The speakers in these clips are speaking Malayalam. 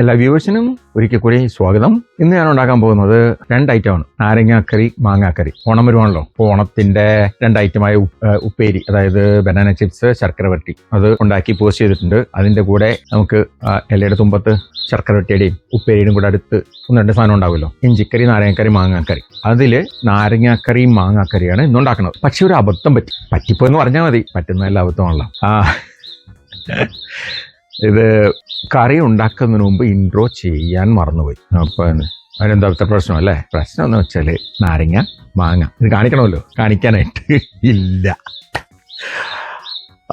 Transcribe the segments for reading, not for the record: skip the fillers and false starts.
എല്ലാ വ്യൂവേഴ്സിനും ഒരിക്കൽ കൂടി സ്വാഗതം. ഇന്ന് ഞാൻ ഉണ്ടാക്കാൻ പോകുന്നത് 2 ഐറ്റമാണ്. നാരങ്ങാക്കറി, മാങ്ങാക്കറി. ഓണം വരുവാണല്ലോ. ഓണത്തിന്റെ 2 ഐറ്റമായ ഉപ്പേരി, അതായത് ബനാന ചിപ്സ്, ശർക്കര വരട്ടി, അത് ഉണ്ടാക്കി പോസ്റ്റ് ചെയ്തിട്ടുണ്ട്. അതിന്റെ കൂടെ നമുക്ക് ഇലയുടെ തുമ്പത്ത് ശർക്കര വരട്ടിയുടെയും ഉപ്പേരിയുടെയും കൂടെ അടുത്ത് 1-2 സാധനം ഉണ്ടാവുമല്ലോ. ഇഞ്ചിക്കറി, നാരങ്ങാക്കറി, മാങ്ങാക്കറി. അതില് നാരങ്ങാക്കറിയും മാങ്ങാക്കറിയാണ് ഇന്നുണ്ടാക്കുന്നത്. പക്ഷെ ഒരു അബദ്ധം പറ്റിപ്പോ എന്ന് പറഞ്ഞാൽ മതി, പറ്റുന്നതല്ല അബദ്ധമാണല്ലോ. ഇത് കറി ഉണ്ടാക്കുന്നതിന് മുമ്പ് ഇൻട്രോ ചെയ്യാൻ മറന്നുപോയി. അപ്പൊ അതിനെന്താ പ്രശ്നം അല്ലേ? പ്രശ്നം എന്ന് വെച്ചാല് നാരങ്ങ, മാങ്ങ ഇത് കാണിക്കണമല്ലോ, കാണിക്കാനായിട്ട് ഇല്ല.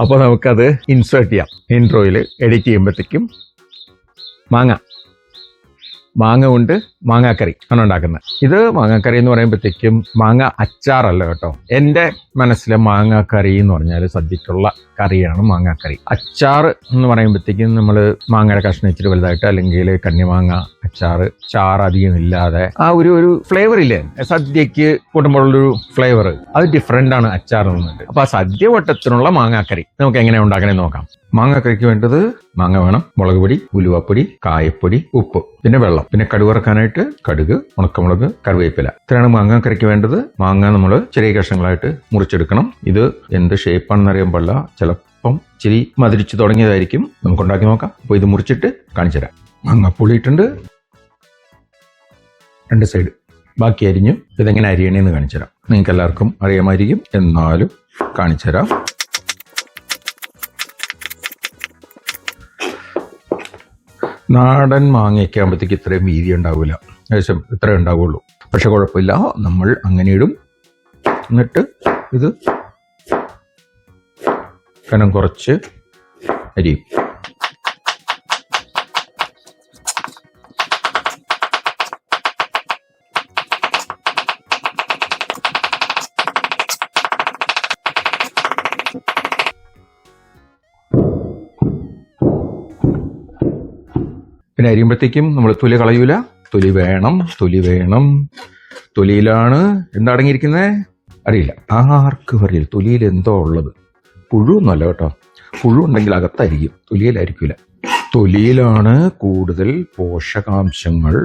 അപ്പൊ നമുക്കത് ഇൻസേർട്ട് ചെയ്യാം. ഇൻട്രോയിൽ എഡിറ്റ് ചെയ്യുമ്പോഴത്തേക്കും മാങ്ങ കൊണ്ട് മാങ്ങാക്കറി ആണ് ഉണ്ടാക്കുന്നത്. ഇത് മാങ്ങാക്കറി എന്ന് പറയുമ്പോഴത്തേക്കും മാങ്ങ അച്ചാറല്ല കേട്ടോ. എൻ്റെ മനസ്സിലെ മാങ്ങാക്കറി എന്ന് പറഞ്ഞാൽ സദ്യക്കുള്ള കറിയാണ് മാങ്ങാക്കറി. അച്ചാർ എന്ന് പറയുമ്പോഴത്തേക്കും നമ്മൾ മാങ്ങയുടെ കഷ്ണം ഇച്ചിരി വലുതായിട്ട്, അല്ലെങ്കിൽ കണ്ണിമാങ്ങ അച്ചാറ്, ചാറ് അധികം ഇല്ലാതെ ആ ഒരു ഫ്ലേവർ ഇല്ലേ സദ്യക്ക് കൂട്ടുമ്പോഴുള്ളൊരു ഫ്ലേവർ, അത് ഡിഫറെൻ്റ് ആണ് അച്ചാർ എന്നുണ്ട്. അപ്പൊ ആ സദ്യ വട്ടത്തിനുള്ള മാങ്ങാക്കറി നമുക്ക് എങ്ങനെ ഉണ്ടാക്കണമെന്ന് നോക്കാം. മാങ്ങാക്കറിക്ക് വേണ്ടത് മാങ്ങ വേണം, മുളക് പൊടി, ഉലുവാപ്പൊടി, കായപ്പൊടി, ഉപ്പ്, പിന്നെ വെള്ളം, പിന്നെ കടുക് വറക്കാനായിട്ട് കടുക്, ഉണക്കമുളക്, കറിവേപ്പില. ഇത്രയാണ് മാങ്ങാക്കറിക്ക് വേണ്ടത്. മാങ്ങ നമ്മൾ ചെറിയ കഷ്ണങ്ങളായിട്ട് മുറിച്ചെടുക്കണം. ഇത് എന്ത് ഷേപ്പാണെന്ന് അറിയാൻ പാടില്ല, ചിലപ്പം ഇച്ചിരി മധുരിച്ച് തുടങ്ങിയതായിരിക്കും. നമുക്ക് ഉണ്ടാക്കി നോക്കാം. അപ്പോൾ ഇത് മുറിച്ചിട്ട് കാണിച്ചു തരാം. മാങ്ങ പുളിയിട്ടുണ്ട് 2 സൈഡ്. ബാക്കി അരിഞ്ഞു. ഇതെങ്ങനെ അരിയണേന്ന് കാണിച്ചു തരാം. നിങ്ങൾക്ക് എല്ലാവർക്കും അറിയാമായിരിക്കും, എന്നാലും കാണിച്ചു തരാം. നാടൻ മാങ്ങയൊക്കെ ആകുമ്പോഴത്തേക്ക് ഇത്രയും വീതി ഉണ്ടാവില്ല, ഏകദേശം ഇത്രേ ഉണ്ടാവുള്ളൂ. പക്ഷെ കുഴപ്പമില്ല, നമ്മൾ അങ്ങനെ ഇടും. എന്നിട്ട് ഇത് കനം കുറച്ച് അരിയും. പിന്നെ അരിയുമ്പോഴത്തേക്കും നമ്മൾ തൊലി കളയൂല. തൊലി വേണം. തൊലിയിലാണ് എന്തടങ്ങിയിരിക്കുന്നത് അറിയില്ല, ആർക്കും അറിയില്ല. തൊലിയിൽ എന്തോ ഉള്ളത്. പുഴു ഒന്നുമല്ല കേട്ടോ. പുഴു ഉണ്ടെങ്കിൽ അകത്തായിരിക്കും, തൊലിയിലായിരിക്കില്ല. തൊലിയിലാണ് കൂടുതൽ പോഷകാംശങ്ങൾ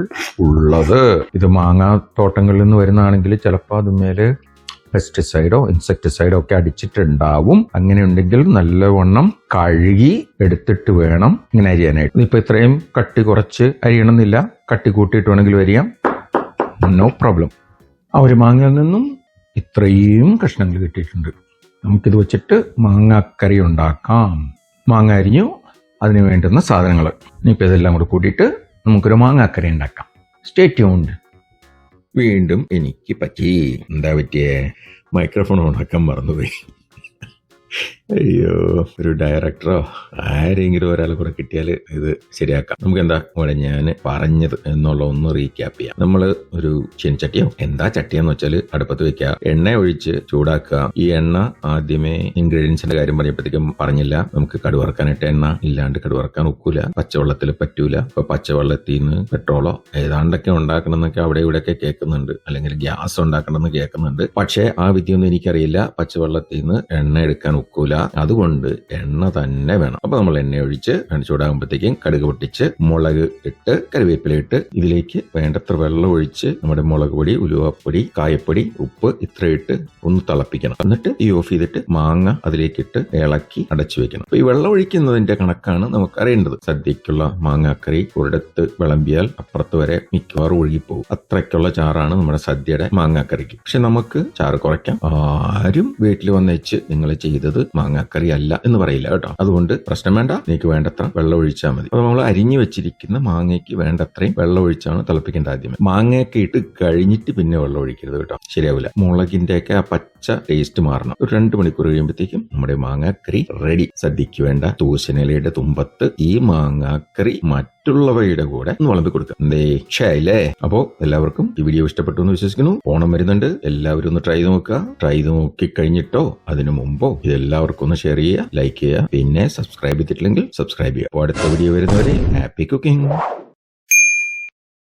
ഉള്ളത്. ഇത് മാങ്ങാത്തോട്ടങ്ങളിൽ നിന്ന് വരുന്നതാണെങ്കിൽ ചിലപ്പോൾ അതുമേല് പെസ്റ്റിസൈഡോ ഇൻസെക്ടിസൈഡോ ഒക്കെ അടിച്ചിട്ടുണ്ടാവും. അങ്ങനെ ഉണ്ടെങ്കിൽ നല്ലവണ്ണം കഴുകി എടുത്തിട്ട് വേണം ഇങ്ങനെ അരിയാനായിട്ട്. ഇപ്പൊ ഇത്രയും കട്ടി കുറച്ച് അരിയണമെന്നില്ല, കട്ടി കൂട്ടിയിട്ട് വേണമെങ്കിലും അരിയാം, നോ പ്രോബ്ലം. ആ ഒരു മാങ്ങയിൽ നിന്നും ഇത്രയും കഷ്ണങ്ങൾ കിട്ടിയിട്ടുണ്ട്. നമുക്കിത് വെച്ചിട്ട് മാങ്ങാക്കറി ഉണ്ടാക്കാം. മാങ്ങ അരിഞ്ഞു, അതിന് വേണ്ടുന്ന സാധനങ്ങൾ ഇനിയിപ്പോൾ ഇതെല്ലാം കൂടെ കൂട്ടിയിട്ട് നമുക്കൊരു മാങ്ങാക്കറി ഉണ്ടാക്കാം. Stay tuned. വീണ്ടും എനിക്ക് എന്താ പറ്റിയേ? മൈക്രോഫോൺ ഓണാക്കാൻ മറന്നുപോയി. അയ്യോ, ഒരു ഡയറക്ടറോ ആരെങ്കിലും ഒരാളെ കൂടെ കിട്ടിയാൽ ഇത് ശരിയാക്കാം. നമുക്ക് എന്താ ഇവിടെ ഞാൻ പറഞ്ഞത് എന്നുള്ള ഒന്ന് റീക്യാപ്പ് ചെയ്യാം. നമ്മൾ ഒരു ചീനച്ചട്ടിയോ എന്താ ചട്ടിയെന്ന് വെച്ചാൽ അടുപ്പത്ത് വെക്കുക, എണ്ണ ഒഴിച്ച് ചൂടാക്കുക. ഈ എണ്ണ ആദ്യമേ ഇൻഗ്രീഡിയൻസിന്റെ കാര്യം പറഞ്ഞപ്പോഴത്തേക്കും പറഞ്ഞില്ല. നമുക്ക് കടുക് വറക്കാനായിട്ട് എണ്ണ ഇല്ലാണ്ട് കടുക് വറക്കാൻ ഒക്കൂല, പച്ചവെള്ളത്തിൽ പറ്റൂല. ഇപ്പൊ പച്ചവെള്ളത്തിൽ നിന്ന് പെട്രോളോ ഏതാണ്ടൊക്കെ ഉണ്ടാക്കണം എന്നൊക്കെ അവിടെ ഇവിടെയൊക്കെ കേൾക്കുന്നുണ്ട്, അല്ലെങ്കിൽ ഗ്യാസ് ഉണ്ടാക്കണം എന്ന് കേൾക്കുന്നുണ്ട്. പക്ഷേ ആ വിദ്യയൊന്നും എനിക്കറിയില്ല. പച്ചവെള്ളത്തിൽ നിന്ന് എണ്ണ എടുക്കാൻ ഒക്കൂല, അതുകൊണ്ട് എണ്ണ തന്നെ വേണം. അപ്പൊ നമ്മൾ എണ്ണ ഒഴിച്ച് ചൂടാകുമ്പോഴത്തേക്കും കടുക് പൊട്ടിച്ച് മുളക് ഇട്ട് കറിവേപ്പില ഇട്ട് ഇതിലേക്ക് വേണ്ടത്ര വെള്ളം ഒഴിച്ച് നമ്മുടെ മുളക് പൊടി, ഉലുവാപ്പൊടി, കായപ്പൊടി, ഉപ്പ് ഇത്ര ഇട്ട് ഒന്ന് തിളപ്പിക്കണം. എന്നിട്ട് ഈ ഓഫ് ചെയ്തിട്ട് മാങ്ങ അതിലേക്കിട്ട് ഇളക്കി അടച്ചു വെക്കണം. അപ്പൊ ഈ വെള്ളം ഒഴിക്കുന്നതിന്റെ കണക്കാണ് നമുക്ക് അറിയേണ്ടത്. സദ്യക്കുള്ള മാങ്ങാക്കറി ഒരിടത്ത് വിളമ്പിയാൽ അപ്പുറത്ത് വരെ മിക്കവാറും ഒഴുകിപ്പോകും. അത്രയ്ക്കുള്ള ചാറാണ് നമ്മുടെ സദ്യയുടെ മാങ്ങാക്കറിക്ക്. പക്ഷെ നമുക്ക് ചാറ് കുറയ്ക്കാം. ആരും വീട്ടിൽ വന്നേച്ച് നിങ്ങൾ ചെയ്തത് മാങ്ങാക്കറി അല്ല എന്ന് പറയില്ല കേട്ടോ. അതുകൊണ്ട് പ്രശ്നം വേണ്ട, നിങ്ങൾക്ക് വേണ്ടത്ര വെള്ളം ഒഴിച്ചാൽ മതി. അപ്പൊ നമ്മൾ അരിഞ്ഞു വെച്ചിരിക്കുന്ന മാങ്ങയ്ക്ക് വേണ്ടത്രയും വെള്ളം ഒഴിച്ചാണ് തിളപ്പിക്കേണ്ട. ആദ്യമേ മാങ്ങയൊക്കെ ഇട്ട് കഴിഞ്ഞിട്ട് പിന്നെ വെള്ളം ഒഴിക്കരുത് കേട്ടോ, ശരിയാവില്ല. മുളകിന്റെ ഒക്കെ ആ പച്ച ടേസ്റ്റ് മാറണം. ഒരു 2 മണിക്കൂർ കഴിയുമ്പോഴത്തേക്കും നമ്മുടെ മാങ്ങാക്കറി റെഡി. സദ്യക്ക് വേണ്ട തൂശനിലയുടെ തുമ്പത്ത് ഈ മാങ്ങാക്കറി മറ്റുള്ളവയുടെ കൂടെ ഒന്ന് വിളമ്പി കൊടുക്കുക. എന്തേ ഷായില്ലേ? അപ്പോ എല്ലാവർക്കും ഈ വീഡിയോ ഇഷ്ടപ്പെട്ടു എന്ന് വിശ്വസിക്കുന്നു. ഓണം വരുന്നുണ്ട്, എല്ലാവരും ഒന്ന് ട്രൈ നോക്കുക. ട്രൈ നോക്കി കഴിഞ്ഞിട്ടോ അതിനു മുമ്പോ ഇതെല്ലാവർക്കും ഒന്ന് ഷെയർ ചെയ്യുക, ലൈക്ക് ചെയ്യുക, പിന്നെ സബ്സ്ക്രൈബ് ചെയ്തിട്ടില്ലെങ്കിൽ സബ്സ്ക്രൈബ് ചെയ്യുക. അപ്പോൾ അടുത്ത വീഡിയോ വരുന്നവരെ ഹാപ്പി കുക്കിംഗ്.